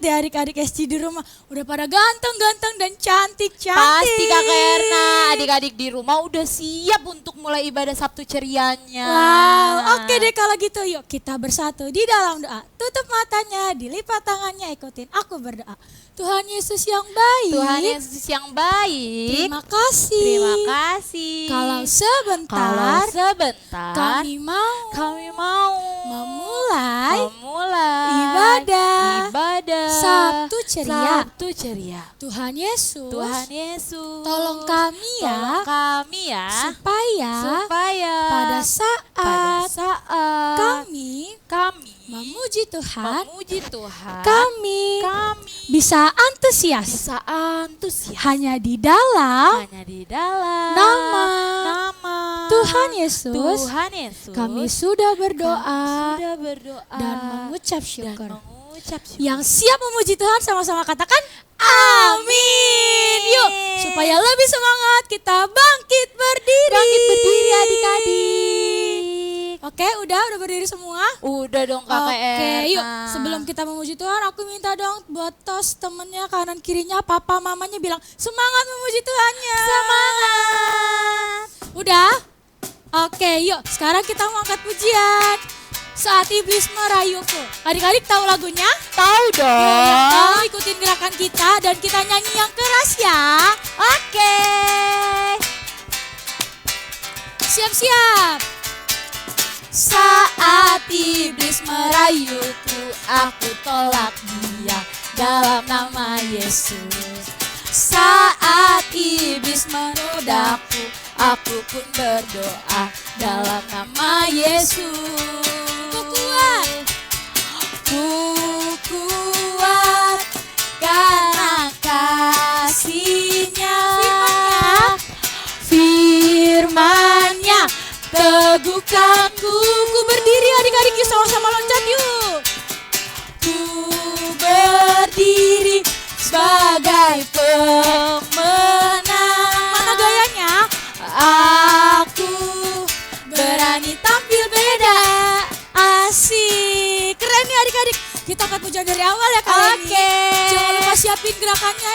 ya adik-adik SC di rumah. Udah pada ganteng-ganteng dan cantik-cantik. Pasti Kakak Erna, adik-adik di rumah udah siap untuk mulai ibadah Sabtu cerianya. Wow, oke deh kalau gitu yuk kita bersatu di dalam doa. Tutup matanya, dilipat tangannya, ikutin aku berdoa. Tuhan Yesus yang baik. Tuhan Yesus yang baik. Terima kasih. Terima kasih. Kalau sebentar kami mau memulai ibadah Sabtu ceria. Sabtu ceria. Tuhan Yesus, Tolong kami ya, supaya pada saat kami memuji Tuhan, kami bisa antusias hanya di dalam nama Tuhan Yesus. Kami sudah berdoa dan mengucap syukur. Yang siap memuji Tuhan sama-sama katakan amin. Yuk, supaya lebih semangat kita bangkit berdiri adik-adik. Oke, udah berdiri semua? Udah dong Kakak Erna. Oke, yuk sebelum kita memuji Tuhan, aku minta dong buat tos temennya kanan kirinya, papa mamanya bilang semangat memuji Tuhannya. Semangat. Udah? Oke, yuk sekarang kita mau angkat pujian. Saat iblis merayuku. Adik-adik tahu lagunya? Tahu dong. Yang tahu ikutin gerakan kita dan kita nyanyi yang keras ya. Oke. Siap-siap. Saat iblis merayuku, aku tolak dia dalam nama Yesus. Saat iblis menodaku, aku pun berdoa dalam nama Yesus. Ku kuat karena kasih-Nya. Firman-Nya teguhkanku. Ku berdiri adik-adik, yuk sama-sama loncat yuk. Ku berdiri sebagai pemenang. Mana gayanya? Aku berani tampil beda. Asik. Keren nih adik-adik. Kita akan pujian dari awal ya kali ini. Jangan lupa siapin gerakannya,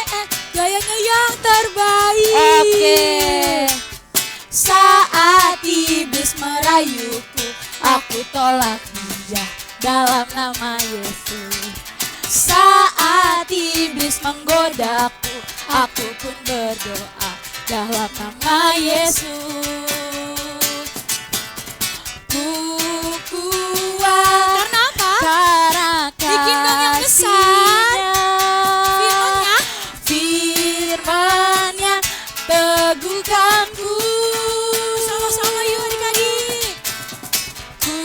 gayanya yang terbaik. Saat iblis merayuku, aku tolak dia dalam nama Yesus. Saat iblis menggodaku, aku pun berdoa dalam nama Yesus. Ku kuat. Karena apa? Karena bikin dong yang besar. Firman-Nya teguhkanku. Sama-sama yuk adik-adik. Ku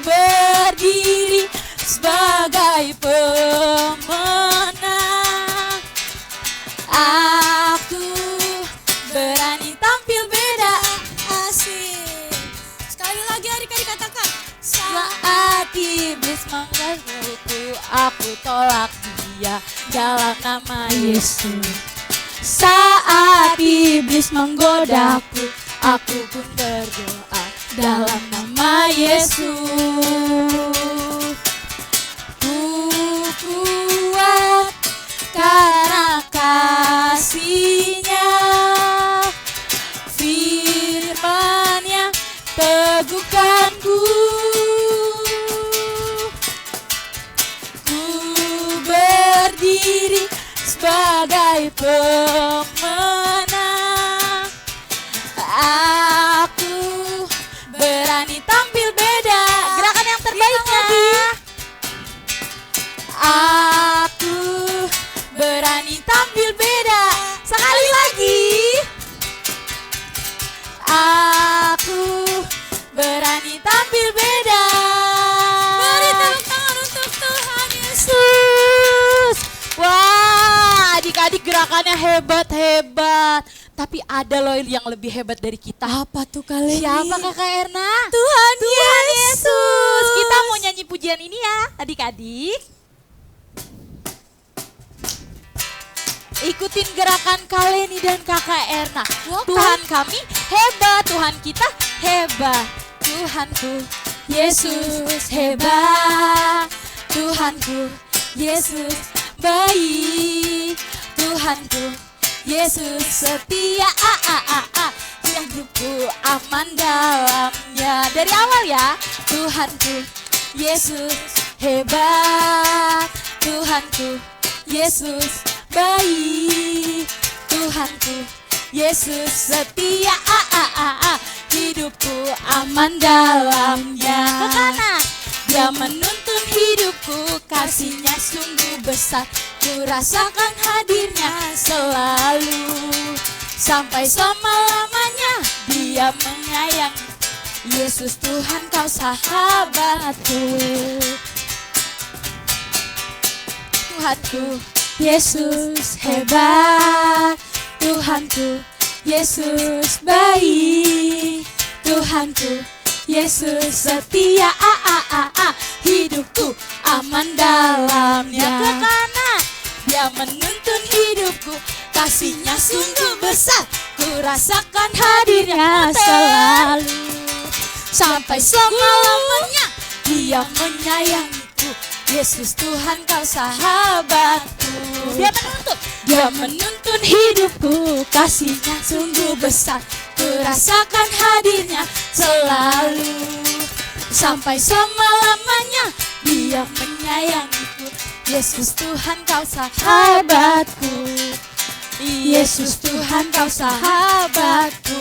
berdiri sebagai pemenang. Aku berani tampil beda. Asik. Sekali lagi adik-adik katakan. Saat iblis menggangguku, aku tolak dia dalam nama Yesus. Saat iblis menggodaku, aku pun berdoa dalam nama Yesus. Ku kuat karena kasih-Nya. Firman-Nya teguhkanku. Ku berdiri sebagai pemenang. Aku berani tampil beda. Gerakan yang terbaiknya. Aku berani tampil beda. Sekali lagi. Aku berani tampil beda. Beri tepuk tangan untuk Tuhan Yesus. Wah, adik-adik gerakannya hebat-hebat. Tapi ada loh yang lebih hebat dari kita. Apa tuh kalian? Siapa Kakak Erna? Tuhan Yesus. Kita mau nyanyi pujian ini ya adik-adik. Ikutin gerakan Kaleni dan Kakak Erna. Tuhan kami hebat, Tuhan kita hebat. Tuhanku Yesus hebat. Tuhanku Yesus baik. Tuhanku Yesus setia, hidupku aman dalamnya. Dari awal ya. Tuhanku Yesus hebat, Tuhanku Yesus baik, Tuhanku Yesus setia, hidupku aman dalamnya. Ke kanan. Dia menuntun hidupku, kasihnya sungguh besar. Ku rasakan hadirnya selalu, sampai selama-lamanya Dia menyayangi. Yesus Tuhan kau sahabatku. Tuhanku Yesus hebat, Tuhanku Yesus baik, Tuhanku Yesus setia, hidupku aman dalamnya. Ke kanan. Dia menuntun hidupku, kasihnya sungguh besar. Ku rasakan hadirnya selalu, sampai selama-lamanya Dia menyayangiku. Yesus Tuhan kau sahabatku. Dia menuntun hidupku, kasihnya sungguh besar. Ku rasakan hadirnya selalu, sampai selama-lamanya Dia menyayangiku. Yesus Tuhan kau sahabatku, Yesus Tuhan kau sahabatku,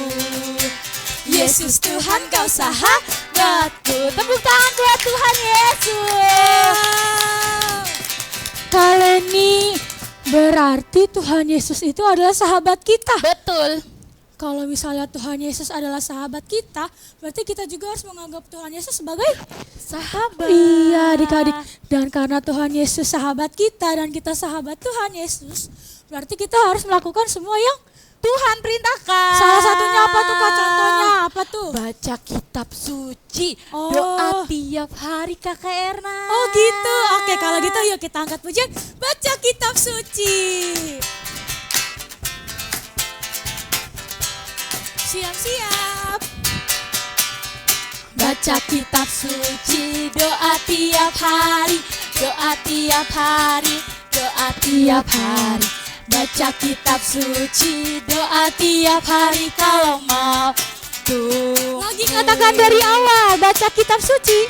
Yesus Tuhan kau sahabatku. Tepuk tangan buat Tuhan Yesus. Kalau ini berarti Tuhan Yesus itu adalah sahabat kita. Betul. Kalau misalnya Tuhan Yesus adalah sahabat kita, berarti kita juga harus menganggap Tuhan Yesus sebagai Sahabat. Iya adik-adik. Dan karena Tuhan Yesus sahabat kita dan kita sahabat Tuhan Yesus, berarti kita harus melakukan semua yang Tuhan perintahkan. salah satunya apa tuh Kak? Contohnya apa tuh? Baca kitab suci, Oh. doa tiap hari Kakak Erna. Oh gitu. Oke, kalau gitu yuk kita angkat pujian. Baca kitab suci. Siap-siap. Baca kitab suci, doa tiap hari, doa tiap hari, doa tiap hari. Baca kitab suci, doa tiap hari kalau mau tuh. Lagi katakan dari awal, baca kitab suci.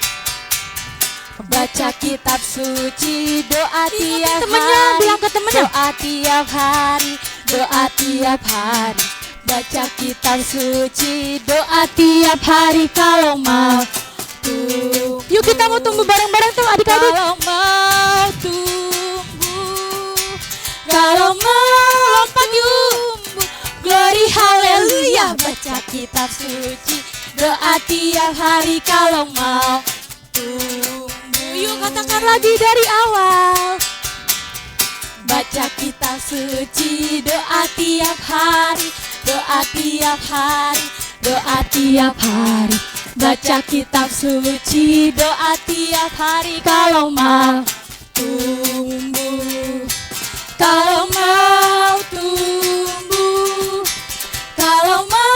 Baca kitab suci, doa tiap temennya, hari, bilang ke temennya. doa tiap hari, doa tiap hari. Baca kitab suci, doa tiap hari kalau mau tumbuh. Yuk kita mau tunggu bareng-bareng tuh adik-adik. Kalau mau tumbuh, kalau mau lompat tumbuh, glory haleluya. Baca kitab suci, doa tiap hari kalau mau tumbuh. Yuk katakan lagi dari awal. Baca kitab suci, doa tiap hari, doa tiap hari, doa tiap hari. Baca kitab suci, doa tiap hari kalau mau tumbuh. Kalau mau tumbuh, kalau mau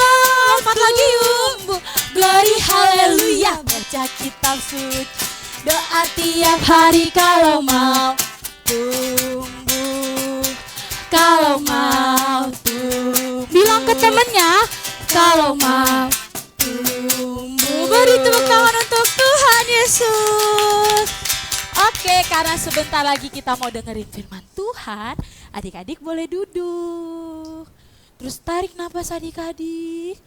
lompat lagi tumbuh, glory haleluya. Baca kitab suci, doa tiap hari kalau mau tumbuh. Kalau mau tumbuh, Bilang ke temennya. kalau mau tumbuh. Beri tepuk tangan untuk Tuhan Yesus. Oke, karena sebentar lagi kita mau dengerin firman Tuhan, adik-adik boleh duduk. Terus tarik napas adik-adik,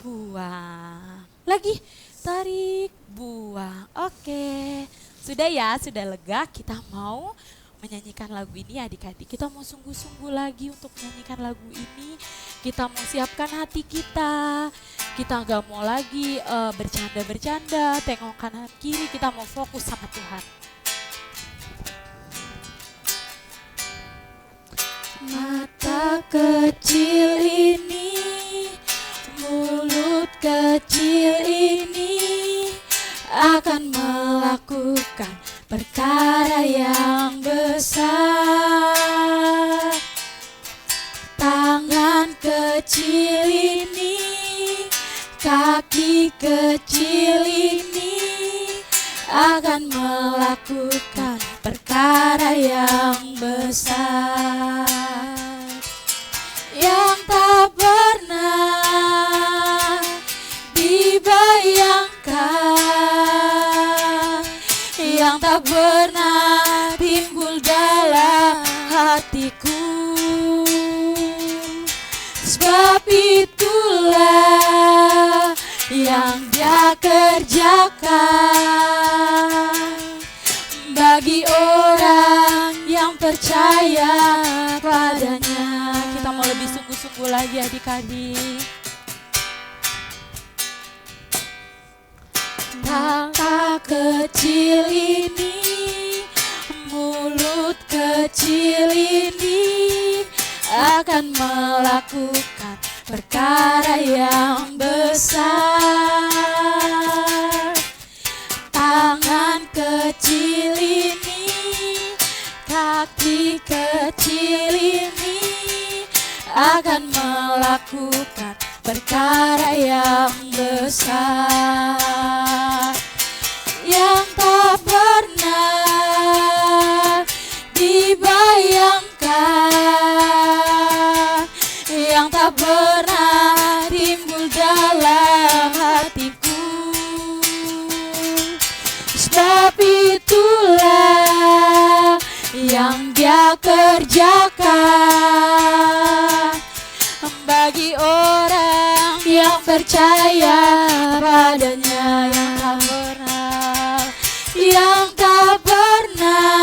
buang. Lagi, tarik, buang. Oke, sudah ya, sudah lega. Kita mau menyanyikan lagu ini adik-adik. Kita mau sungguh-sungguh lagi untuk menyanyikan lagu ini. Kita mau siapkan hati kita. Kita gak mau lagi bercanda-bercanda, tengok kanan kiri. Kita mau fokus sama Tuhan. Mata kecil ini, mulut kecil ini akan melakukan perkara yang besar. Tangan kecil ini, kaki kecil ini akan melakukan perkara yang besar. besar yang tak pernah dibayangkan, yang tak pernah timbul dalam hatiku. Sebab itulah yang Dia kerjakan bagi orang yang percaya padanya. Kita mau lebih sungguh-sungguh lagi adik-adik. Langkah kecil ini, mulut kecil ini akan melakukan perkara yang besar. Tangan kecil ini, kaki kecil ini akan melakukan perkara yang besar, yang tak pernah dibayangkan, yang tak pernah timbul dalam hatiku. Sebab itulah yang Dia kerjakan bagi orang yang percaya padanya, yang tak pernah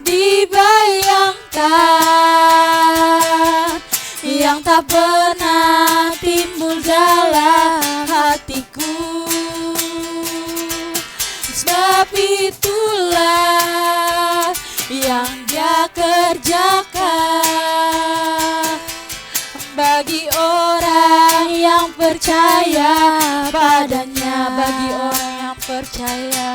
dibayangkan, yang tak pernah timbul dalam hatiku. Sebab itulah yang Dia kerjakan bagi orang yang percaya padanya, bagi orang yang percaya,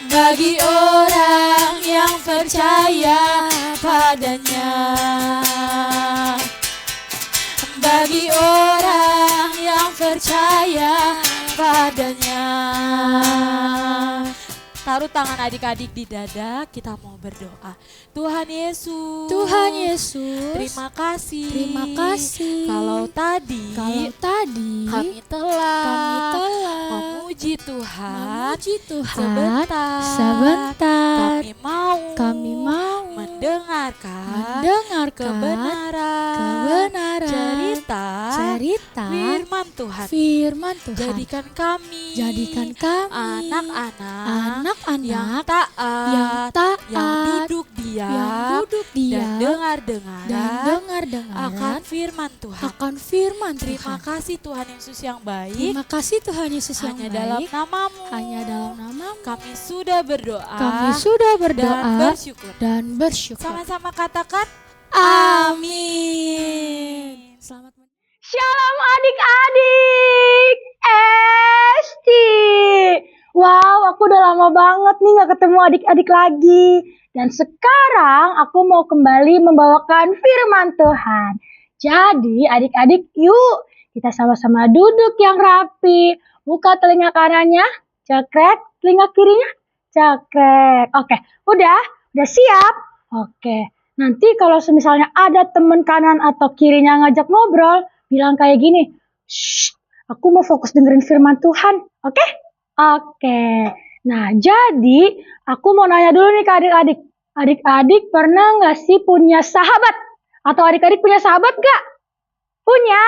bagi orang yang percaya padanya, bagi orang yang percaya padanya. Taruh tangan adik-adik di dada, kita mau berdoa. Tuhan Yesus, Tuhan Yesus, terima kasih. terima kasih. Kalau tadi kami telah memuji Tuhan, sebentar, kami mau mendengarkan kebenaran cerita firman Tuhan. Jadikan kami anak-anak yang taat, yang duduk diam dan dengar-dengar akan firman Tuhan. Terima kasih Tuhan Yesus yang baik. Terima kasih Tuhan Yesus yang Hanya baik. dalam namamu. Hanya dalam namamu Kami sudah berdoa. kami sudah dan berdoa bersyukur. dan bersyukur. Sama-sama katakan Amin. Selamat Shalom adik-adik, Esti. Wow, aku udah lama banget nih gak ketemu adik-adik lagi. Dan sekarang aku mau kembali membawakan firman Tuhan. Jadi adik-adik yuk kita sama-sama duduk yang rapi. Buka telinga kanannya, cekrek, telinga kirinya, cekrek. Oke, udah siap? Oke, nanti kalau misalnya ada teman kanan atau kirinya ngajak ngobrol, bilang kayak gini, shh, aku mau fokus dengerin firman Tuhan, oke? Oke, nah jadi aku mau nanya dulu nih ke adik-adik. Adik-adik pernah nggak sih punya sahabat? Atau adik-adik punya sahabat nggak? Punya?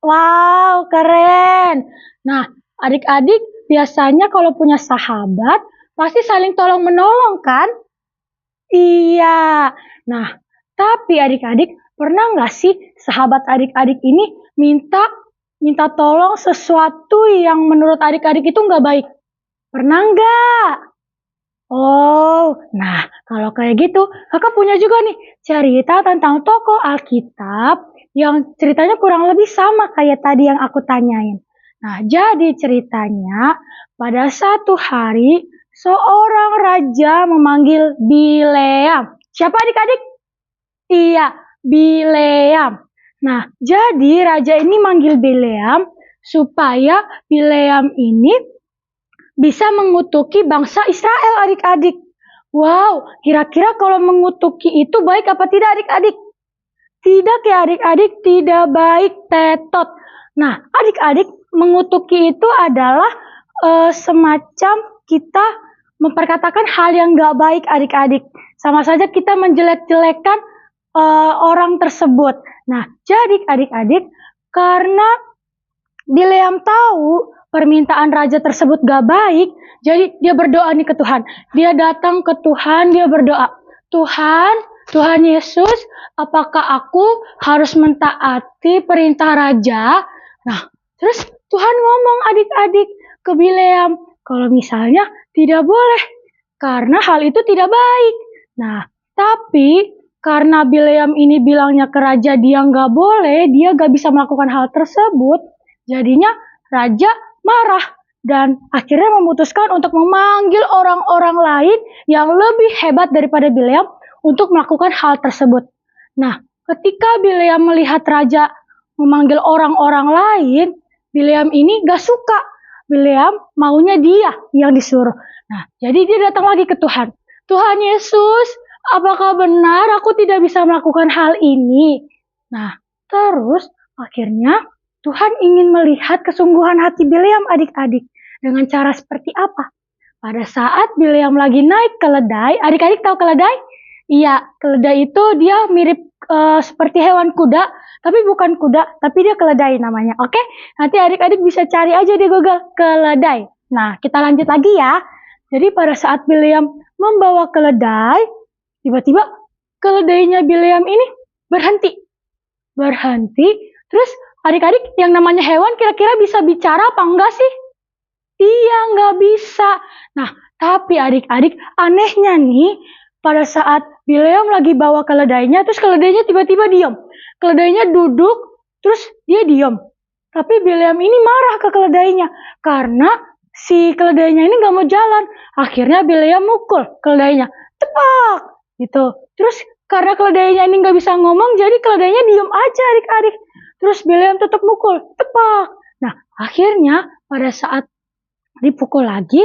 Wow, keren. Nah, adik-adik biasanya kalau punya sahabat, pasti saling tolong-menolong kan? Iya. Nah, tapi adik-adik pernah nggak sih sahabat adik-adik ini minta tolong sesuatu yang menurut adik-adik itu nggak baik? Pernah nggak? Oh, nah kalau kayak gitu, kakak punya juga nih cerita tentang tokoh Alkitab yang ceritanya kurang lebih sama kayak tadi yang aku tanyain. Nah, jadi ceritanya pada satu hari seorang raja memanggil Bileam. Siapa adik-adik? Iya, Bileam. Nah, jadi raja ini manggil Bileam supaya Bileam ini bisa mengutuki bangsa Israel adik-adik. Wow, kira-kira kalau mengutuki itu baik apa tidak adik-adik? Tidak ya adik-adik, tidak baik tetot. Nah, adik-adik, mengutuki itu adalah semacam kita memperkatakan hal yang gak baik adik-adik. Sama saja kita menjelek-jelekan orang tersebut. Nah, jadi adik-adik, karena Bileam tahu permintaan raja tersebut gak baik, jadi dia berdoa nih ke Tuhan. Dia datang ke Tuhan, dia berdoa, Tuhan Yesus, apakah aku harus mentaati perintah raja? Nah, terus Tuhan ngomong adik-adik ke Bileam, kalau misalnya tidak boleh, karena hal itu tidak baik. Nah, tapi karena Bileam ini bilangnya ke raja dia nggak boleh, dia nggak bisa melakukan hal tersebut, jadinya raja marah dan akhirnya memutuskan untuk memanggil orang-orang lain yang lebih hebat daripada Bileam untuk melakukan hal tersebut. Nah, ketika Bileam melihat raja memanggil orang-orang lain, Bileam ini gak suka. Bileam maunya dia yang disuruh. Nah, jadi dia datang lagi ke Tuhan. Tuhan Yesus, apakah benar aku tidak bisa melakukan hal ini? Nah, terus akhirnya Tuhan ingin melihat kesungguhan hati Bileam adik-adik. Dengan cara seperti apa? Pada saat Bileam lagi naik keledai, adik-adik tahu keledai? Iya, keledai itu dia mirip seperti hewan kuda, tapi bukan kuda, tapi dia keledai namanya. Oke, nanti adik-adik bisa cari aja di Google keledai. Nah, kita lanjut lagi ya. Jadi pada saat Bileam membawa keledai, tiba-tiba keledainya Bileam ini berhenti. Terus adik-adik yang namanya hewan kira-kira bisa bicara apa enggak sih? Iya, nggak bisa. Nah, tapi adik-adik anehnya nih, pada saat Bileam lagi bawa keledainya, terus keledainya tiba-tiba diam. Keledainya duduk, terus dia diam. Tapi Bileam ini marah ke keledainya, karena si keledainya ini nggak mau jalan. Akhirnya Bileam mukul keledainya, tepak, gitu. Terus karena keledainya ini nggak bisa ngomong, jadi keledainya diam aja adik-adik. Terus Bileam tetap mukul, tepak. Nah, akhirnya pada saat dipukul lagi,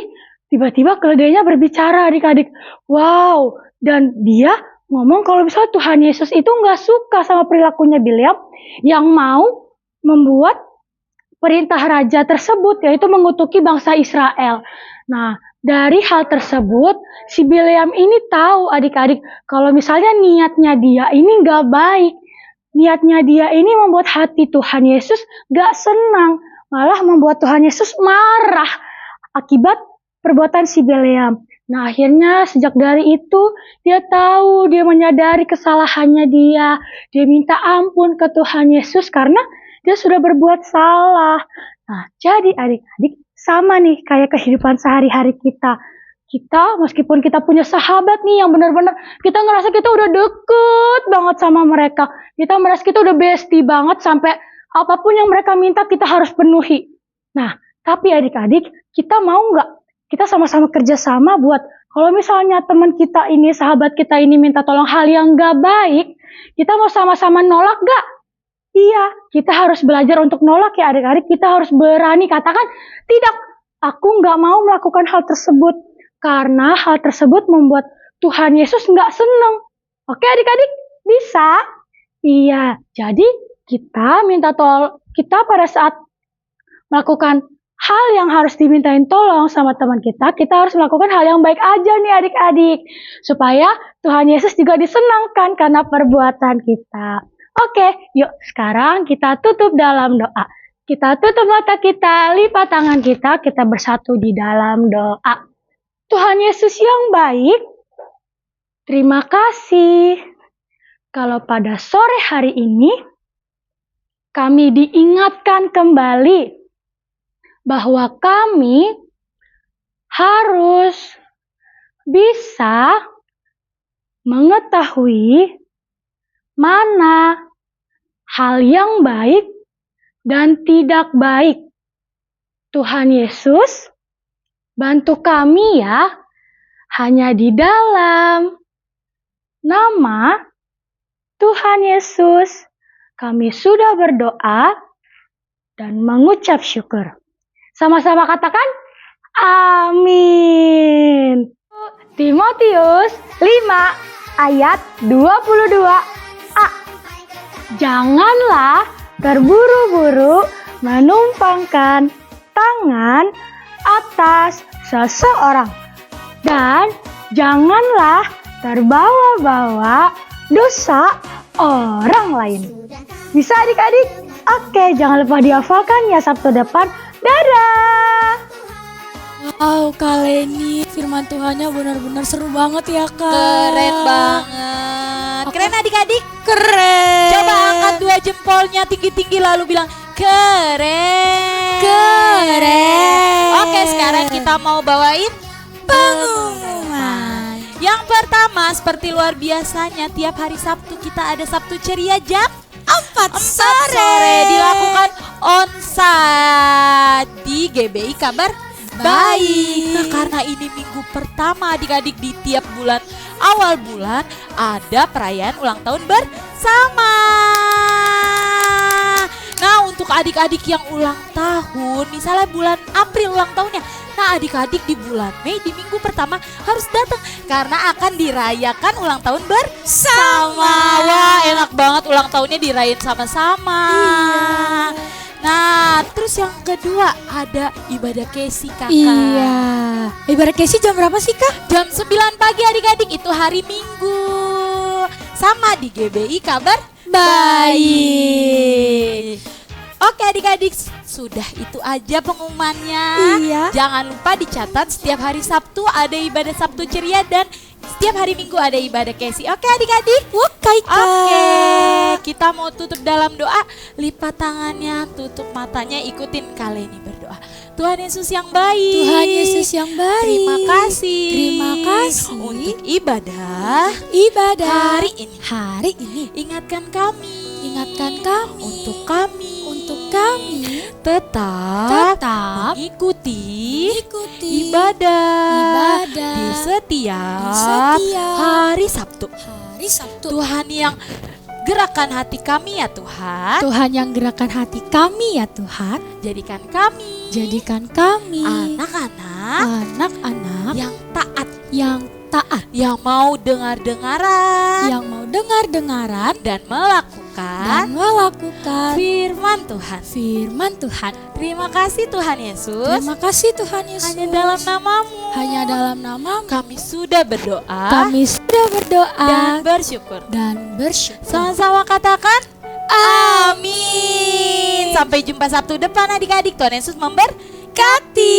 tiba-tiba keledainya berbicara adik-adik. Wow, dan dia ngomong kalau misalnya Tuhan Yesus itu nggak suka sama perilakunya Bileam yang mau membuat perintah raja tersebut, yaitu mengutuki bangsa Israel. Nah, dari hal tersebut, si Bileam ini tahu adik-adik kalau misalnya niatnya dia ini nggak baik. Niatnya dia ini membuat hati Tuhan Yesus nggak senang, malah membuat Tuhan Yesus marah akibat perbuatan si Bileam. Nah, akhirnya sejak dari itu dia tahu, dia menyadari kesalahannya dia. Dia minta ampun ke Tuhan Yesus karena dia sudah berbuat salah. Nah, jadi adik-adik sama nih kayak kehidupan sehari-hari kita. Kita meskipun kita punya sahabat nih yang benar-benar kita ngerasa kita udah deket banget sama mereka. Kita merasa kita udah bestie banget sampai apapun yang mereka minta kita harus penuhi. Nah, tapi adik-adik kita mau nggak? Kita sama-sama kerjasama buat kalau misalnya teman kita ini, sahabat kita ini minta tolong hal yang nggak baik, kita mau sama-sama nolak nggak? Iya, kita harus belajar untuk nolak ya adik-adik. Kita harus berani katakan, tidak, aku nggak mau melakukan hal tersebut. Karena hal tersebut membuat Tuhan Yesus nggak senang. Oke adik-adik, bisa? Iya, jadi kita minta tolong, kita pada saat melakukan hal yang harus dimintain tolong sama teman kita harus melakukan hal yang baik aja nih adik-adik. Supaya Tuhan Yesus juga disenangkan karena perbuatan kita. Oke, yuk sekarang kita tutup dalam doa. Kita tutup mata kita, lipat tangan kita bersatu di dalam doa. Tuhan Yesus yang baik, terima kasih. Kalau pada sore hari ini, kami diingatkan kembali bahwa kami harus bisa mengetahui mana hal yang baik dan tidak baik. Tuhan Yesus, bantu kami ya, hanya di dalam nama Tuhan Yesus kami sudah berdoa dan mengucap syukur. Sama-sama katakan, amin. Timotius 5 ayat 22a. Janganlah terburu-buru menumpangkan tangan atas seseorang dan janganlah terbawa-bawa dosa orang lain. Bisa adik-adik? Oke, jangan lupa dihafalkan ya Sabtu depan. Dadah! Wow, Kak Leni, firman Tuhannya benar-benar seru banget ya Kak. Keren banget. Keren adik-adik? Keren. Coba angkat 2 jempolnya tinggi-tinggi lalu bilang keren. Keren. Oke, sekarang kita mau bawain Pengumuman. yang pertama, seperti luar biasanya tiap hari Sabtu kita ada Sabtu Ceria jam 4 sore dilakukan onsite di GBI Kabar Baik. Nah, karena ini minggu pertama adik-adik di tiap bulan awal bulan ada perayaan ulang tahun bersama. Nah, untuk adik-adik yang ulang tahun, misalnya bulan April ulang tahunnya. Nah, adik-adik di bulan Mei di minggu pertama harus datang karena akan dirayakan ulang tahun bersama. Wah, enak banget ulang tahunnya dirayain sama-sama. Nah, terus yang kedua ada ibadah Kesi kakak. Iya. Ibarat Kesi jam berapa sih Kak? Jam 9 pagi adik-adik, itu hari Minggu. Sama di GBI Kabar Baik. Oke adik-adik, sudah itu aja pengumumannya. Iya. Jangan lupa dicatat setiap hari Sabtu ada ibadah Sabtu Ceria dan setiap hari Minggu ada ibadah Kesi. Oke adik-adik? Oke Kak. Oke, kita mau tutup dalam doa. Lipat tangannya, tutup matanya, ikutin Kak Leni berdoa. Tuhan Yesus yang baik. Tuhan Yesus yang baik. Terima kasih. Terima kasih untuk ibadah ibadah hari ini. Hari ini. Ingatkan kami. Ingatkan kami Untuk kami. untuk kami Tetap ikuti ibadah ibadah di setiap setiap hari Sabtu. hari Sabtu. Tuhan yang gerakan hati kami ya Tuhan. Tuhan yang gerakan hati kami ya Tuhan. Jadikan kami Jadikan kami anak-anak anak-anak yang taat, yang mau dengar-dengaran yang mau dengar-dengaran dan melakukan firman Tuhan. firman Tuhan. Terima kasih Tuhan Yesus. Terima kasih Tuhan Yesus. Hanya dalam namamu Hanya dalam namamu kami sudah berdoa kami sudah berdoa dan bersyukur. dan bersyukur. Sama-sama katakan amin. Sampai jumpa Sabtu depan adik-adik. Tuhan Yesus memberkati.